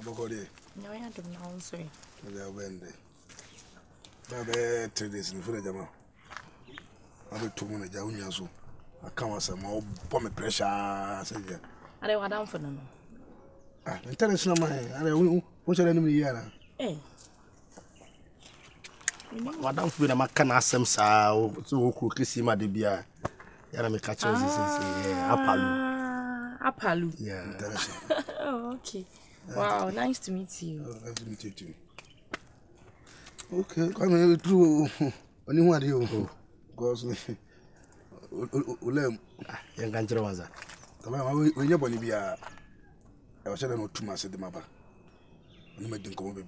Bogode. No, I don't know, sorry. They are Wednesday. Babe, 3 days in Full Jama. I will 2 minutes. Jaunazo. I come as a more bomb pressure. I don't want down for them. International man. I don't want to enemy here. Eh. Madam Fuda Macana Samsa, so could kiss him at the beer. Yarame catches Apalu. Yeah, international. Oh, okay. Wow, nice to meet you. Nice to meet you too. Okay, come through. Only one you because Ulem, young Ganjera was that. When you're Bolivia, I was telling you 2 months at the mapper. You might think of it,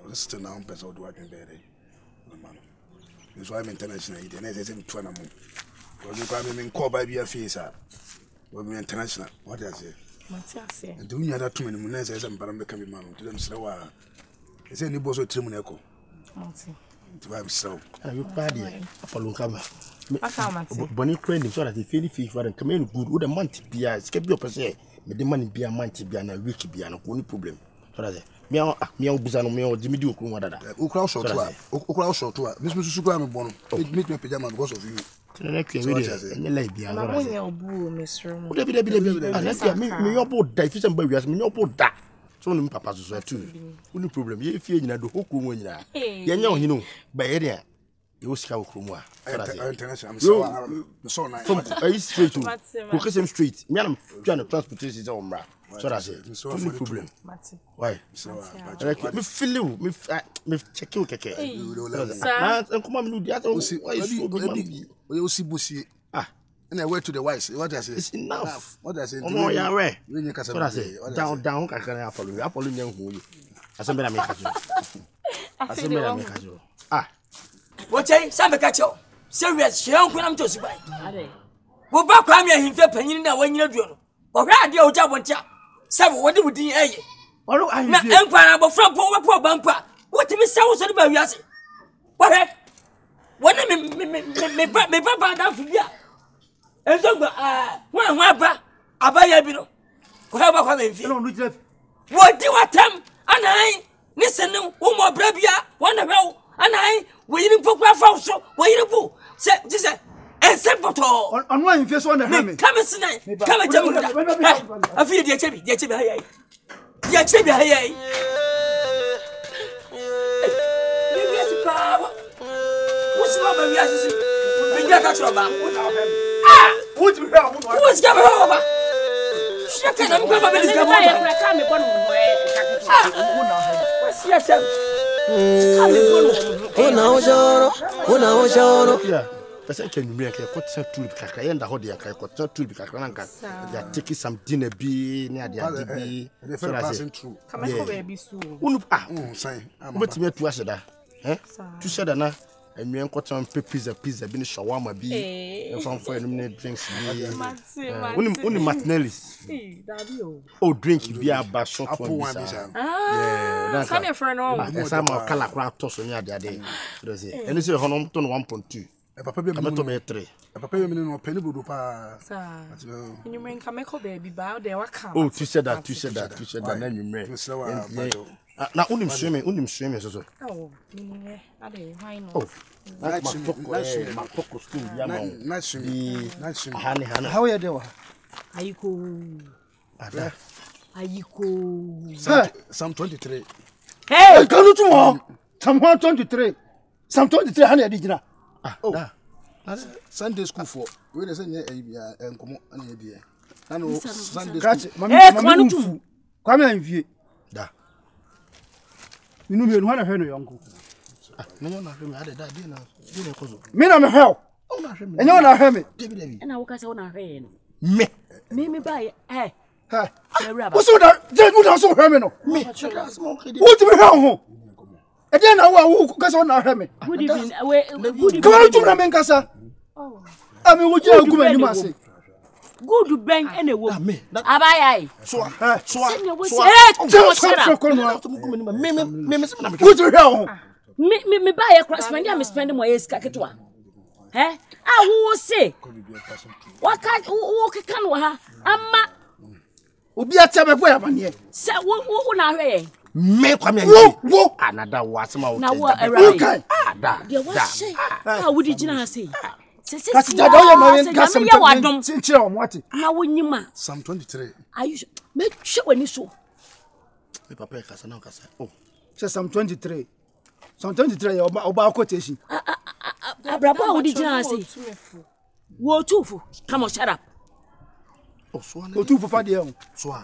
I was still now person working there. That's why I'm international. The next is 2 months. Because you can't even call by your face. We're international. What I say? Matthias. And doing you had 2 minutes as I'm becoming man to them slower. Is any boss or Trimuneco? To have so. And you party for Lucama. Bonnie training so that the Philly fish for come in good with a month be as kept your per se. But the money be a month be a week be an only problem. So that's it. Meow Buzano, Meo, Jimmy Duke, what other. Ukral short to her. This was Sugram born. It made me pajama because of you. And the lady, I'm going to boo, Miss Room. Whatever me your boat, die fish and berries, me your boat that. So, Papa, too. Only problem, if you know the whole room, you know, by area. You scout Krumwa. I'm so nice. Straight to Cookism Street. Me, I'm trying to transportation is on. So that's it. So no problem. Why? Me feel you. Me check you keke. And come on, me do that. We see Busi. And I went to the wise. What I say? It's enough. What I say? Oh, yeah, right. So I say down. I can follow you. I follow you. I say me make you. I say me make you. What say? Some catch you. Serious. She don't come to see. Wo ba kwa me ahimfe panyin na wanyina duo no. Ohwe ade a oja boncha. Sabe wode wudin eye. Oro ahimfe. Na enpa na bofra po we po bampa. Wotimi sawo so de ba wiase. Ohwe. Wona me papa da fu bia. Enzo gba wa ba abaya bi no. Ohwe ba kwa me mfi. No no Jeff. Wodi watam anan ni senu wo mo bra bia wona hwe anan wo yiri pokwa fa so wo yiri bu. Se jise except for on one face on the helmet. Come tonight. Come and I feel the chebi hayai. The chebi hayai. What's wrong with you? We got trouble. What's going on? She can't come over this guy. Person can make a cotton tool because I end the whole day. I cotton tool because they are taking some dinner be near the DB. The first passing through. Come on, baby, soon. What's me to answer that? Eh? To say that now, and me and cotton pizza, been shawarma be, and from 4 minute drinks be. Only Martinelli's. Oh, drink beer, but short one. Yeah, come here for an hour. Some of color crowd toss on your day. And this is 1.2. Papa be me 3. Papa be no penny budu pa. Sir. You mean come make baby bow there what come. Oh, tu said that na you mean. Na unim swimming so. Oh, me ade why no. Oh. My talk school ya ma. Nice. Hani. How you doing? Ayiko. Ada. Ayiko. Psalm 23. Hey, come to me. Psalm 123. Psalm 23 hani adijina. Sunday school for we dey say enkomo na e die. Na no Sunday school. Mami tu. Kwame anvie. Da. Minu me no na hwe no yonko. Me no na hwe me ade da bi na kozo. Me na me hwe. O na hwe me. Enyo na hwe me. Debi. Na wo ka se wo na hwe no. Me ba eh. Ha. Wo so da je mu da so hwe me no. Me. Wo ti me hwe ho. Ede na wo kasa wo na hwe me. Good evening. Good evening. Come to na men kasa. Oh. Ami wo je aguma ni ma se. Good bang ene wo. Abayai. So. Me buy a cross man, I'm spending my escaketwa. Eh? Ah, who say? What can wa? Amma. Obi atebe boy abanye. Say wo na hwe. me kwa me wo anada wasema wo na wo okay da de wa say ah wo di gina say se kasi dada o ya ma gasam tinchira o mwati na wo nyima Psalm 23 ayu me hwe wani so me papa kasa na kasa oh say Psalm 23 ya oba quotation abrabo wo di gina say wo tufu come on shut up oh so na o tu fofa de e so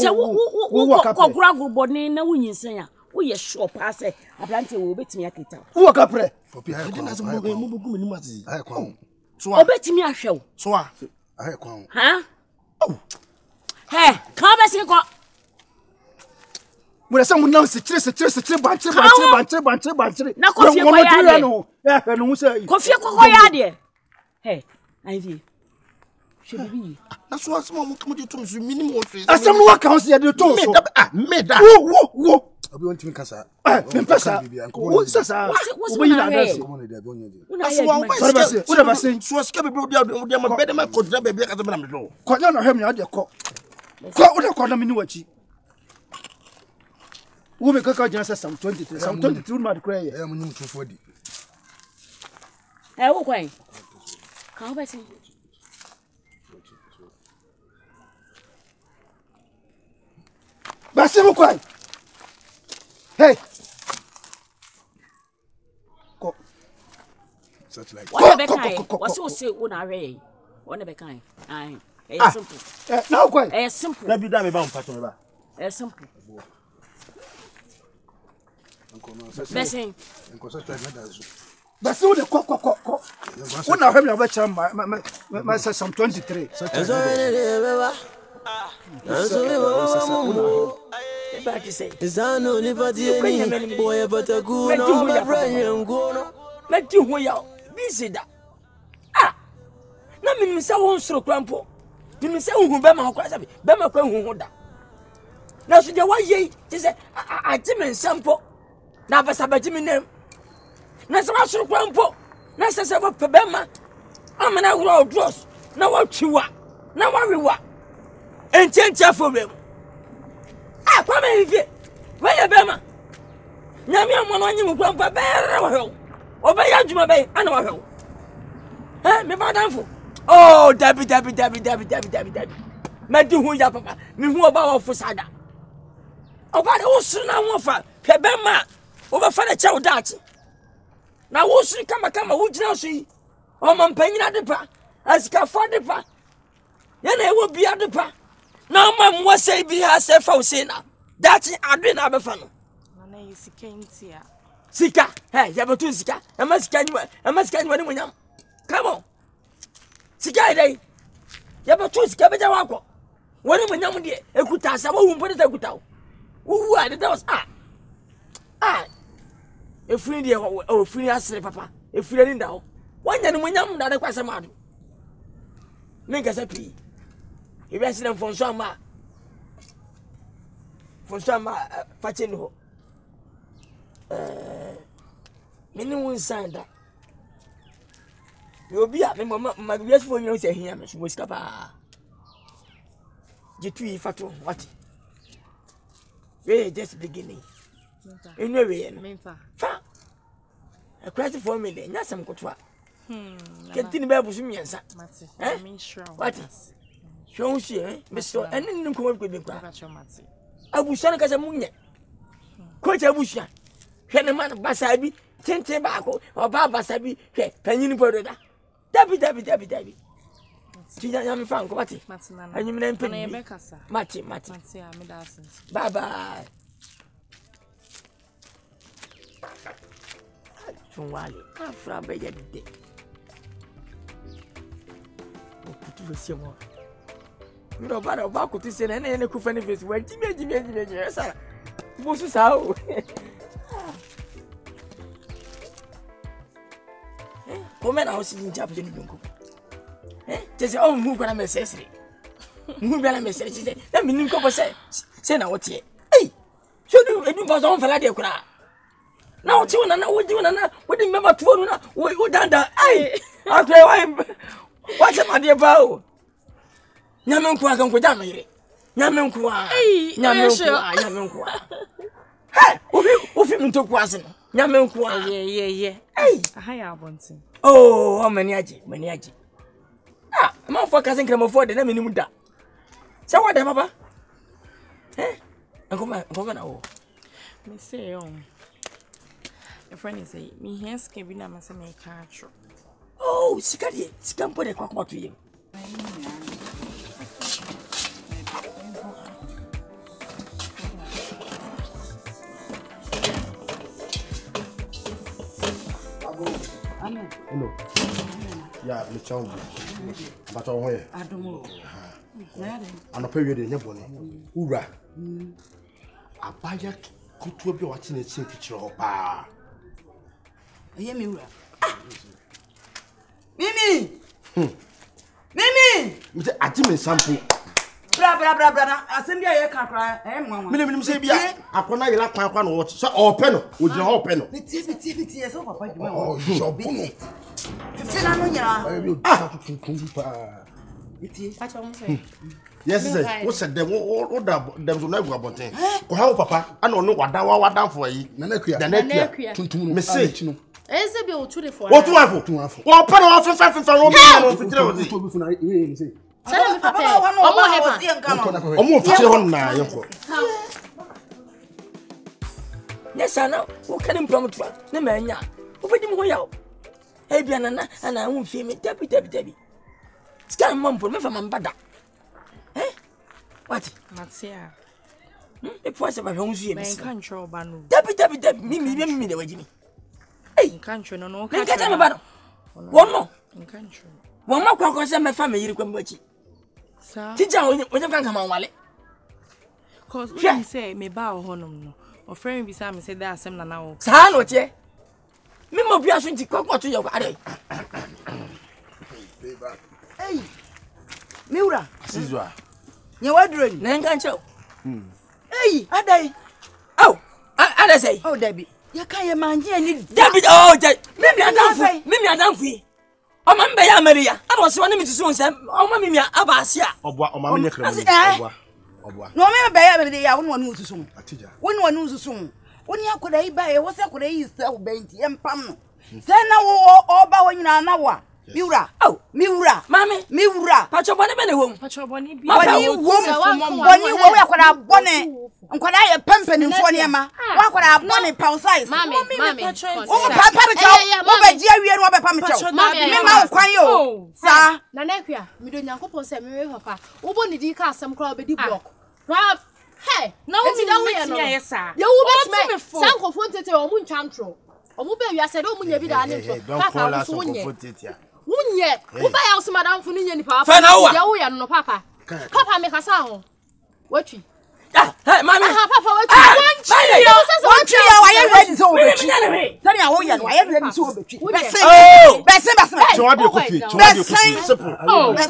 se wo kokura gurboni na wo nyinsan a wo ye shop ase abrante wo betimi akita wo ka pre Popi ha de na se mo bugu me ni mati ha kwa so obetimi ahwew so ha kwa ha hey come back sin ko mo se mo na se tire ban na kofie ko ya de no e no say kofie ko ya de hey ivy shebi na so asema mo kamo de to so minimum o so asem no waka on se de to so me da wo obi won timi kasa me pesa wo sasa wo yi na adresse komo ne de abi onye de aswa wo da base so ska be bro dia ma bede ma ko dra be kasa be na me so ko nya no hwem ya de ko wo de ko na me ni wachi wo me kaka jina Psalm 23 ma de kra ye e mo nyum tufo di wo kwan ka ba sin base mo kwai hey ko such like what be kind what you say una re what be kind ai simple na kwai simple na bi da me ba on pato me ba simple Besing enko so try na da zo base wo de ko wo na hwem ya ba cha ma Psalm 23 Everybody say, Zano ni pati boy bata kuno my friend ngono. Meti ho ya busy da. Ah. Na me se won soro krampo. Me se hu be ma kwa sabe. Be ma kwa hu da. Na so de wa ye, ti se ati me nsampo. Na basa baji me nem. Na se wa soro krampo. Na se se ba be ma. Amana wura odros. Na wa twiwa. Na wa rewa. Enchencha problem. Ah, kwa me hivye. Weye bema. Nyame amano anyi mu kwa mpa bere wa hwe. Obeya djuma be ana wa hwe. Me ba danfo. Oh, dabi. Medi hu ya papa. Me hu oba wo fusada. Oba de wo suru na wo fa. Hwe bema. Oba fa na che wo dachi. Na wo suru kama wo gina so yi. O man panyina de pa. Asika fa de pa. Yana e wo bia de pa. Na ma mo say bi ha say fa say na that ade na be fa no na yi sika ntia sika ya betu sika e ma sika ni wani munyam come on sika dai ya betu sika be ja wako wani munyam de ekuta sa wo humpo de ekuta wo ade da was efuni de o funi asere papa efuni ni nda ho wanya ni munyam da de kwasa madu menga sa pi if I see them from Sama fetching ho. Many one sign that you'll be at me, my best for you say here, Miss Whiskapa. G2 Fatu, what? We're just beginning. In no way, fa. A credit for me, not some good work. Continue babu sumiansa. What? Show she, Mr. And then come up with me. Abushan kasa munye. Coach Abushan. Henaman Basabi, 10 tobacco, or Baba Sabi, Penny Borda. Dabi. Tina Yami Frank, what? And you name Penny Mati. Bye bye. Wali, from Bay. Put you see more. No matter about to say any coffin face when Jimmy, sir. What's this how? Come on, I was in Japan. Just oh, who gonna message? Who gonna message? Let me think of say now what's here. Hey, should you was on for that? Now, two and I would do another. What remember 2 we done that. Hey, okay, what's my dear bow? Naman kwa kan ko dama yire nyame nkoa nyame nkoa hey ofi mtoku ase no nyame nkoa ye hey aha ya abonte oh mani agi ma fo ka senkra mo fo de na menimu da se wo de papa nkoma na wo me say your friend is say me hands can be na ma say me ka atro oh sika mpo de kwa to yem Hello. Yeah, me chow. But on where? I don't know. Ano pe wede nye bone. Ura. Abaya kutu bi wati na chin kichiro ho pa. Eye mi ura. Mimi. Me say ati me sample. Bra. Asem bia ye kakra. Mwa. Me say bia akona yela kwan na wo so ope no. O jina ho pe no. Fiti so papa juma. Oh, so bono. Fiti na no nyira. acha mo say Yes, say. What said them? What them so na gu abonten. Ko ha wo papa ana ono wadan for yi. Na nakua. Tuntum me say. eze bi o tu de for What tu afo? Wo pa na wo fa wo no fitire wo say. To bi funa e say. say me papa omo hefa Omo fitire ho na yenko. Nesana wo kan impromptu na manya wo bedi mo yawo e bia na ana hu fie me tabi ska mampo me fa mambada what matia e po se ba hwe nsu ye me kan tro ba no tabi mimi de wagimi kan tro no me kata me ba no wonno kan tro won makwa se me fa me yiri kwam bachi sa tija onye kan kama wale cause when say me ba o honom no o friend bi say me say that asem na na wo sa no tie me mo bia so nti kwakwa to ye kwa ade Hey. Miura. Sizwa. Nye wadro ni. na nkan chew Hey, adai. oh ada say Oh, Debbie. Ya kan ye manje ni David oh mimi adamfu o ma mbe ya Maria ado se wona mitusu nsem o ma mimi abase a Obwa o ma me nyekra mu. Obwa. No me be ya be ya wonu wonu ususu. Atija. Wonu wonu ususu. Woni akoda yi ba ye wo se akoda yi se wo benti empam no. Se na wo oba wo nyina na wo a. Miura. Oh, Miura. Mami, Miura. pacho bone be ne wom. pacho boni bi Boni wo akoda bone. Nkoda ye pempeni mfo ne ma. Wo akoda bone pound size. mami Wo pampa me chow. Wo be ji awie no wo be pam chow. Me ma wo kwan yo. Sa. Na nakua mi do nyankopon se me we papa wo boni di ka asem kra obedi block ra hey na wo mi da wo ye no ye sa ye wo bet me sankofo ntete o mu ntwa ntro o mu be wi ase do mu nya bi da ne ntro papa wo nye wunye wo ba ya so madam fu ni nya ni papa ye wo ye no papa me kasa ho watwi Hey, mami. Papa watwi Watwi ya wa ye ready so obetwi tani a wo ye no wa ye ready so obetwi bese So what you coffee? So what you coffee? Simple. oh so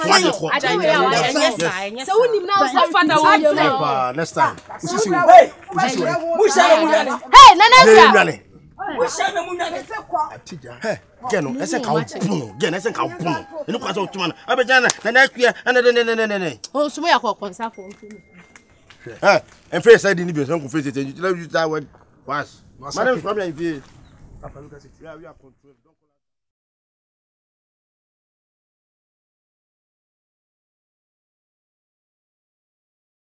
unim na so fata wo ye no Next time. Hey, musha mu nane. hey na nakua Musha mu nane. Atija. Hey, geno, ese ka opuno. Geno, ese ka opuno. Enu kwa so otuma na. Abejana na nakua ne. oh so me yakọ nsa fo Eh, en face side ni bi so ko face you use that word was. Madam from here if you. Papa look at it. Yeah, we are control.